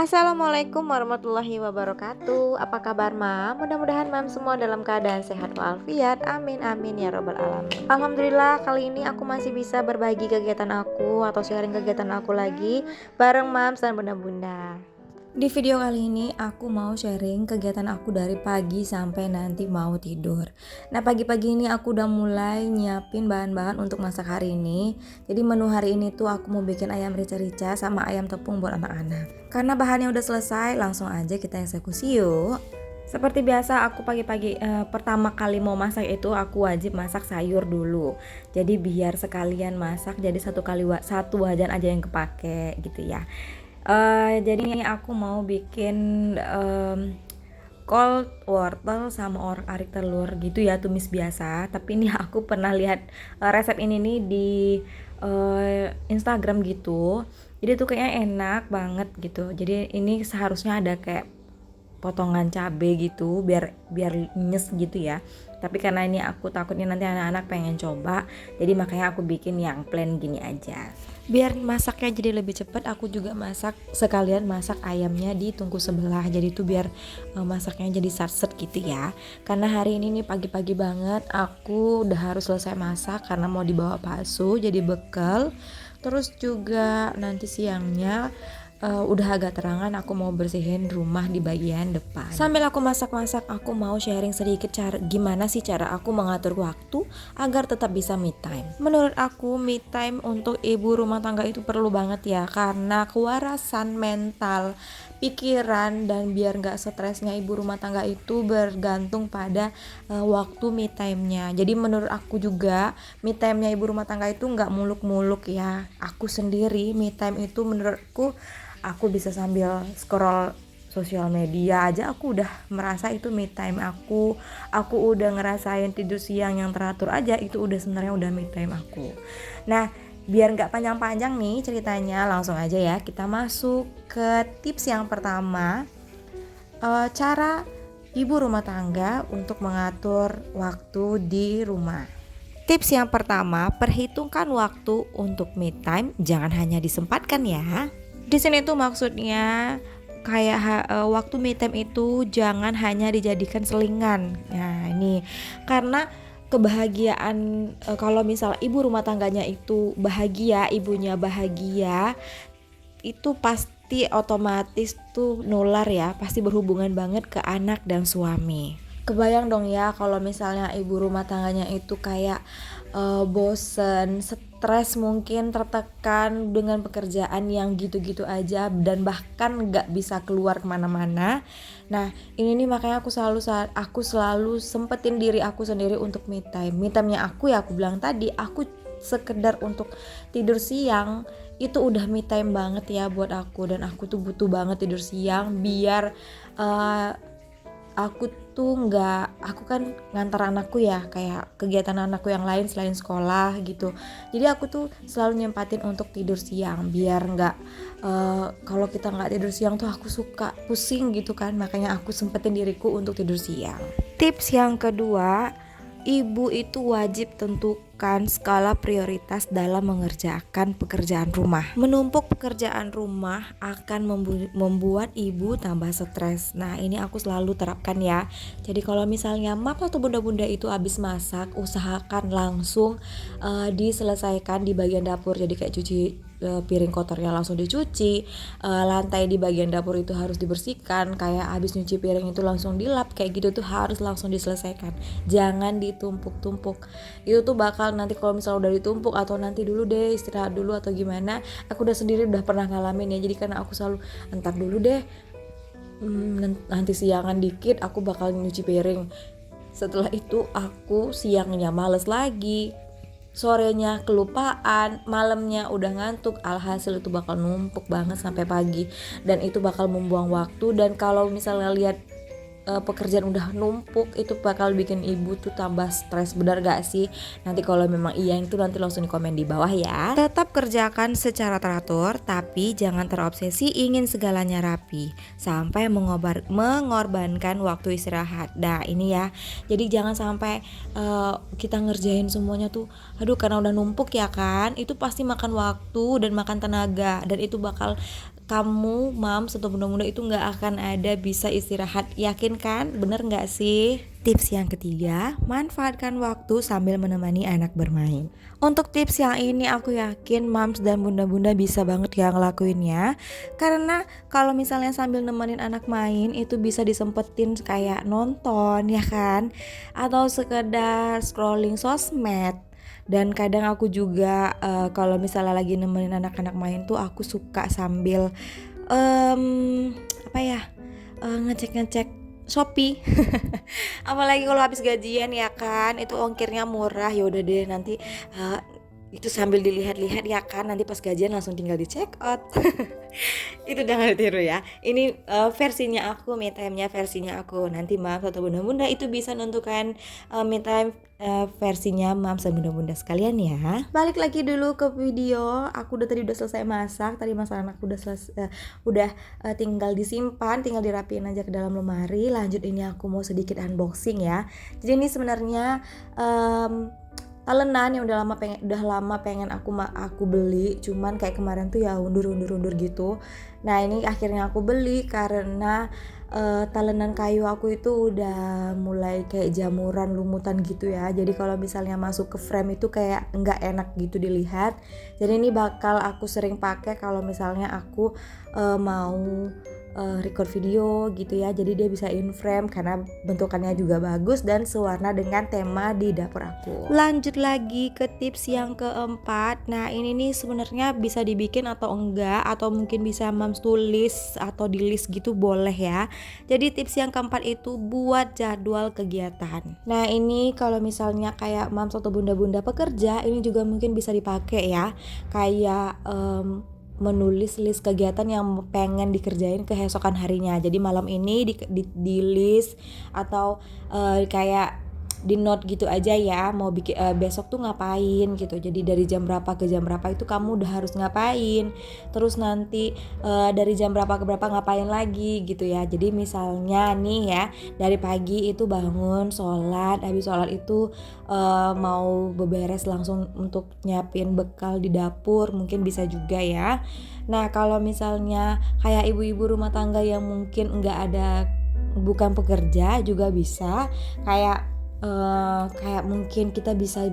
Assalamualaikum warahmatullahi wabarakatuh. Apa kabar Mam? Mudah-mudahan Mam semua dalam keadaan sehat walafiat. Amin amin ya robbal alamin. Alhamdulillah kali ini aku masih bisa berbagi kegiatan aku atau sharing kegiatan aku lagi bareng Mam dan bunda-bunda. Di video kali ini aku mau sharing kegiatan aku dari pagi sampai nanti mau tidur. Nah, pagi-pagi ini aku udah mulai nyiapin bahan-bahan untuk masak hari ini. Jadi menu hari ini tuh aku mau bikin ayam rica-rica sama ayam tepung buat anak-anak. Karena bahannya udah selesai, langsung aja kita eksekusi yuk. Seperti biasa aku pagi-pagi pertama kali mau masak itu aku wajib masak sayur dulu. Jadi biar sekalian masak jadi satu wajan aja yang kepake gitu ya. Jadi ini aku mau bikin cold wortel sama arik telur gitu ya, tumis biasa. Tapi ini aku pernah lihat resep ini nih di Instagram gitu. Jadi tuh kayaknya enak banget gitu. Jadi ini seharusnya ada kayak potongan cabe gitu biar nyes gitu ya. Tapi karena ini aku takutnya nanti anak-anak pengen coba, jadi makanya aku bikin yang plain gini aja. Biar masaknya jadi lebih cepat, aku juga sekalian masak ayamnya di tungku sebelah. Jadi tuh biar masaknya jadi satset gitu ya. Karena hari ini nih pagi-pagi banget aku udah harus selesai masak karena mau dibawa palsu jadi bekal. Terus juga nanti siangnya udah agak terangan aku mau bersihin rumah di bagian depan. Sambil aku masak-masak, aku mau sharing sedikit gimana sih cara aku mengatur waktu agar tetap bisa me time. Menurut aku me time untuk ibu rumah tangga itu perlu banget ya, karena kewarasan mental, pikiran, dan biar gak stresnya ibu rumah tangga itu bergantung pada waktu me time-nya. Jadi menurut aku juga me time-nya ibu rumah tangga itu gak muluk-muluk ya. Aku sendiri me time itu menurutku aku bisa sambil scroll sosial media aja aku udah merasa itu me time aku udah ngerasain tidur siang yang teratur aja itu udah sebenarnya udah me time aku. Nah, biar nggak panjang-panjang nih ceritanya, langsung aja ya kita masuk ke tips yang pertama, cara ibu rumah tangga untuk mengatur waktu di rumah. Tips yang pertama, perhitungkan waktu untuk me time, jangan hanya disempatkan ya. Di sini tuh maksudnya kayak waktu me time itu jangan hanya dijadikan selingan. Nah, ini karena kebahagiaan kalau misal ibu rumah tangganya itu bahagia, ibunya bahagia, itu pasti otomatis tuh nular ya, pasti berhubungan banget ke anak dan suami. Kebayang dong ya kalau misalnya ibu rumah tangganya itu kayak bosen, stres, mungkin tertekan dengan pekerjaan yang gitu-gitu aja dan bahkan gak bisa keluar kemana-mana. Nah, ini nih makanya aku selalu sempetin diri aku sendiri untuk me time. Me time-nya aku ya aku bilang tadi, aku sekedar untuk tidur siang itu udah me time banget ya buat aku, dan aku tuh butuh banget tidur siang biar aku kan ngantar anakku ya, kayak kegiatan anakku yang lain selain sekolah gitu. Jadi aku tuh selalu nyempatin untuk tidur siang biar nggak kalau kita nggak tidur siang tuh aku suka pusing gitu kan, makanya aku sempetin diriku untuk tidur siang. Tips yang kedua, ibu itu wajib tentukan skala prioritas dalam mengerjakan pekerjaan rumah. Menumpuk pekerjaan rumah akan membuat ibu tambah stres. Nah, ini aku selalu terapkan ya. Jadi kalau misalnya mama atau bunda-bunda itu habis masak, usahakan langsung diselesaikan di bagian dapur. Jadi kayak cuci piring kotornya langsung dicuci, lantai di bagian dapur itu harus dibersihkan, kayak habis nyuci piring itu langsung dilap, kayak gitu tuh harus langsung diselesaikan, jangan ditumpuk-tumpuk. Itu tuh bakal nanti kalau misalnya udah ditumpuk atau nanti dulu deh istirahat dulu atau gimana, aku udah pernah ngalamin ya. Jadi karena aku selalu entar dulu deh, nanti siangan dikit aku bakal nyuci piring, setelah itu aku siangnya males lagi, sorenya kelupaan, malamnya udah ngantuk, alhasil itu bakal numpuk banget sampai pagi dan itu bakal membuang waktu. Dan kalau misalnya lihat pekerjaan udah numpuk itu bakal bikin ibu tuh tambah stres, benar gak sih? Nanti kalau memang iya itu nanti langsung di komen di bawah ya. Tetap kerjakan secara teratur, tapi jangan terobsesi ingin segalanya rapi sampai mengorbankan waktu istirahat. Nah ini ya, jadi jangan sampai kita ngerjain semuanya tuh aduh karena udah numpuk ya kan, itu pasti makan waktu dan makan tenaga, dan itu bakal kamu mams atau bunda-bunda itu nggak akan ada bisa istirahat, yakin kan? Bener nggak sih? Tips yang ketiga, manfaatkan waktu sambil menemani anak bermain. Untuk tips yang ini aku yakin mams dan bunda-bunda bisa banget ya ngelakuinnya, karena kalau misalnya sambil nemenin anak main itu bisa disempetin kayak nonton ya kan, atau sekedar scrolling sosmed. Dan kadang aku juga kalau misalnya lagi nemenin anak-anak main tuh aku suka sambil ngecek-ngecek Shopee. Apalagi kalau habis gajian ya kan, itu ongkirnya murah, ya udah deh nanti itu sambil dilihat-lihat ya kan, nanti pas gajian langsung tinggal di check out. Itu jangan ditiru ya. Ini versinya aku, me time-nya versinya aku. Nanti mams atau bunda-bunda itu bisa nentukan me time versinya mams dan bunda-bunda sekalian ya. Balik lagi dulu ke video. Aku tadi udah selesai masak. Tadi masakan aku udah tinggal disimpan, tinggal dirapiin aja ke dalam lemari. Lanjut ini aku mau sedikit unboxing ya. Jadi ini sebenarnya talenan yang udah lama pengen aku beli, cuman kayak kemarin tuh ya undur gitu. Nah ini akhirnya aku beli karena talenan kayu aku itu udah mulai kayak jamuran lumutan gitu ya. Jadi kalau misalnya masuk ke frame itu kayak nggak enak gitu dilihat. Jadi ini bakal aku sering pakai kalau misalnya aku mau record video gitu ya. Jadi dia bisa in frame karena bentukannya juga bagus dan sewarna dengan tema di dapur aku. Lanjut lagi ke tips yang keempat. Nah ini nih sebenarnya bisa dibikin atau enggak, atau mungkin bisa mams tulis atau di list gitu boleh ya. Jadi tips yang keempat itu buat jadwal kegiatan. Nah ini kalau misalnya kayak mams atau bunda-bunda pekerja, ini juga mungkin bisa dipakai ya. Kayak menulis list kegiatan yang pengen dikerjain keesokan harinya. Jadi malam ini di list atau kayak di note gitu aja ya, mau bikin besok tuh ngapain gitu. Jadi dari jam berapa ke jam berapa itu kamu udah harus ngapain. Terus nanti dari jam berapa ke berapa ngapain lagi gitu ya. Jadi misalnya nih ya, dari pagi itu bangun sholat, habis sholat itu mau beberes langsung untuk nyiapin bekal di dapur, mungkin bisa juga ya. Nah kalau misalnya kayak ibu-ibu rumah tangga yang mungkin bukan pekerja juga bisa, kayak mungkin kita bisa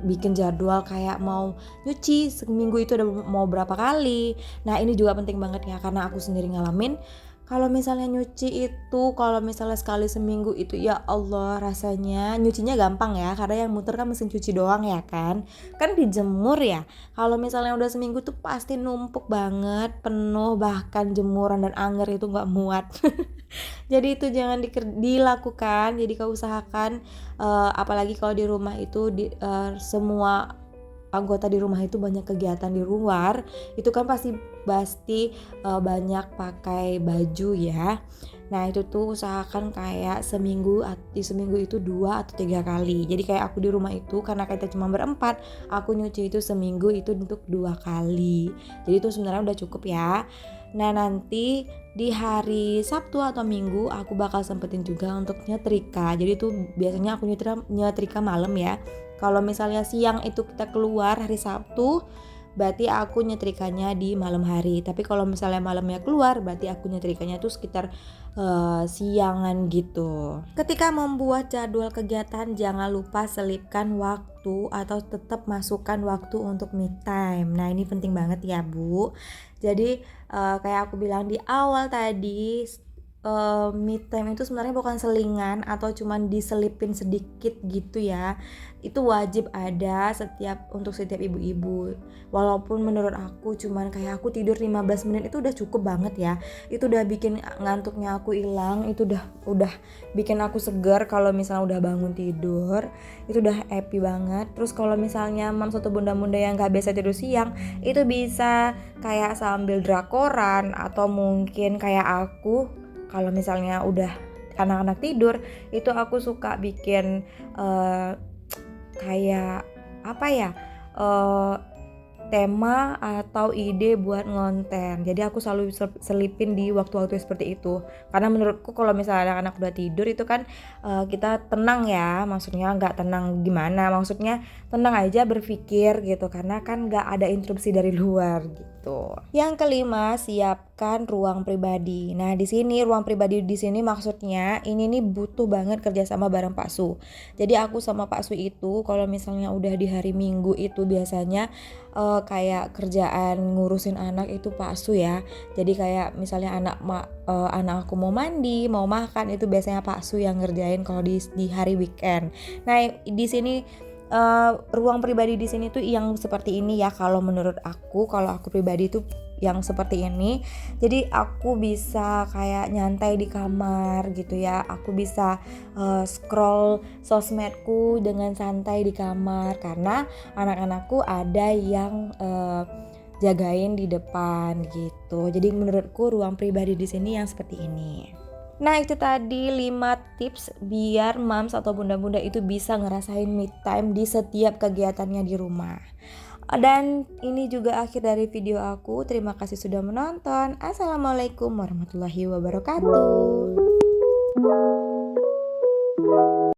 bikin jadwal kayak mau nyuci seminggu itu udah mau berapa kali. Nah ini juga penting banget ya, karena aku sendiri ngalamin kalau misalnya nyuci itu, kalau misalnya sekali seminggu itu ya Allah rasanya nyucinya gampang ya, karena yang muter kan mesin cuci doang ya kan dijemur ya. Kalau misalnya udah seminggu tuh pasti numpuk banget, penuh, bahkan jemuran dan angger itu nggak muat. Jadi itu jangan dilakukan. Jadi kau usahakan apalagi kalau di rumah itu semua anggota di rumah itu banyak kegiatan di luar, itu kan pasti banyak pakai baju ya. Nah itu tuh usahakan kayak di seminggu itu 2 atau 3 kali. Jadi kayak aku di rumah itu karena kita cuma berempat, aku nyuci itu seminggu itu untuk 2 kali. Jadi itu sebenarnya udah cukup ya. Nah nanti di hari Sabtu atau Minggu aku bakal sempetin juga untuk nyetrika. Jadi itu biasanya aku nyetrika malam ya. Kalau misalnya siang itu kita keluar hari Sabtu, berarti aku nyetrikanya di malam hari. Tapi kalau misalnya malamnya keluar, berarti aku nyetrikanya tuh sekitar siangan gitu. Ketika membuat jadwal kegiatan, jangan lupa selipkan waktu atau tetap masukkan waktu untuk me time. Nah ini penting banget ya Bu. Jadi kayak aku bilang di awal tadi, me time itu sebenarnya bukan selingan atau cuman diselipin sedikit gitu ya. Itu wajib ada untuk setiap ibu-ibu. Walaupun menurut aku cuman kayak aku tidur 15 menit itu udah cukup banget ya. Itu udah bikin ngantuknya aku hilang, itu udah bikin aku segar kalau misalnya udah bangun tidur. Itu udah happy banget. Terus kalau misalnya mams atau bunda-bunda yang gak biasa tidur siang, itu bisa kayak sambil drakoran atau mungkin kayak aku kalau misalnya udah anak-anak tidur, itu aku suka bikin kayak apa ya, eh, tema atau ide buat ngonten. Jadi aku selalu selipin di waktu-waktu seperti itu. Karena menurutku kalau misalnya anak-anak udah tidur itu kan kita tenang ya. Maksudnya nggak tenang gimana? Maksudnya tenang aja berpikir gitu. Karena kan nggak ada interupsi dari luar gitu. Yang kelima, siapkan ruang pribadi. Nah di sini ruang pribadi di sini maksudnya ini nih butuh banget kerjasama bareng Pak Su. Jadi aku sama Pak Su itu kalau misalnya udah di hari Minggu itu biasanya kayak kerjaan ngurusin anak itu Pak Su ya. Jadi kayak misalnya anak aku mau mandi, mau makan itu biasanya Pak Su yang ngerjain kalau di hari weekend. Nah, di sini ruang pribadi di sini tuh yang seperti ini ya kalau menurut aku, kalau aku pribadi tuh yang seperti ini. Jadi aku bisa kayak nyantai di kamar gitu ya. Aku bisa scroll sosmedku dengan santai di kamar karena anak-anakku ada yang jagain di depan gitu. Jadi menurutku ruang pribadi di sini yang seperti ini. Nah itu tadi 5 tips biar moms atau bunda-bunda itu bisa ngerasain me time di setiap kegiatannya di rumah. Dan ini juga akhir dari video aku. Terima kasih sudah menonton. Assalamualaikum warahmatullahi wabarakatuh.